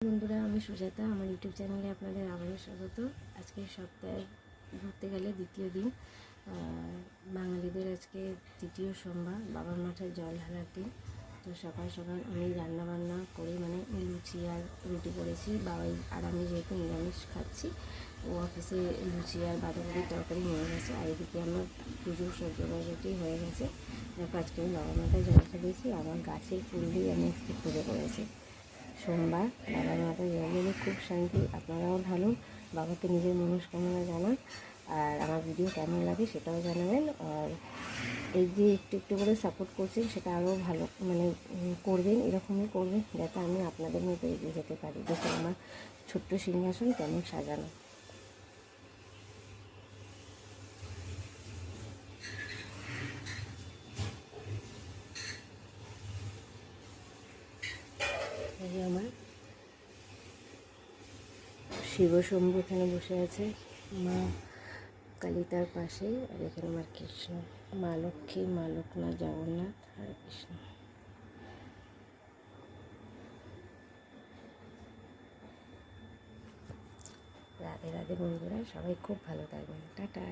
বন্ধুরা, আমি সুজাতা। আমার ইউটিউব চ্যানেলে আপনাদের আবারও স্বাগত। আজকে সপ্তাহে ঘুরতে গেলে দ্বিতীয় দিন। বাঙালিদের আজকে তৃতীয় সোমবার, বাবার মাথায় জল ঢালার দিন। তো সকাল সকাল আমি রান্নাবান্না করি, মানে লুচি আর রুটি করেছি। বাবাই আর আমি যেহেতু নিরামিষ খাচ্ছি, ও অফিসে লুচি আর বাঁধাকপির তরকারি নিয়ে গেছে। আর এদিকে আমার পুজোর সবজি হয়ে গেছে। দেখো, আজকে আমি বাবার মাথায় জল ঢালিয়েছি। আমার গাছের ফুল দিয়ে আমি আজকে পুজো করেছি। সোমবার বাবার মাথায় জল দিলে খুব শান্তি। আপনারাও ঢালুন, বাবাকে নিজের মনস্কামনা জানান। আর আমার ভিডিও কেমন লাগে সেটাও জানাবেন। আর এই যে একটু একটু করে সাপোর্ট করছেন, সেটা আরও ভালো করবেন, এরকমই করবেন, যাতে আমি আপনাদের মতো এগিয়ে যেতে পারি। দেখুন আমার ছোট্ট সিংহাসন কেমন সাজানো। এই যে আমার শিবশম্ভু এখানে বসে আছে, মা কালী তার পাশে, আর এখানে আমার কৃষ্ণ, মা লক্ষ্মী, মা লোকনাথ, জগন্নাথ আর কৃষ্ণ। রাধে রাধে বন্ধুরা, সবাই খুব ভালো থাকবেন। টাটা।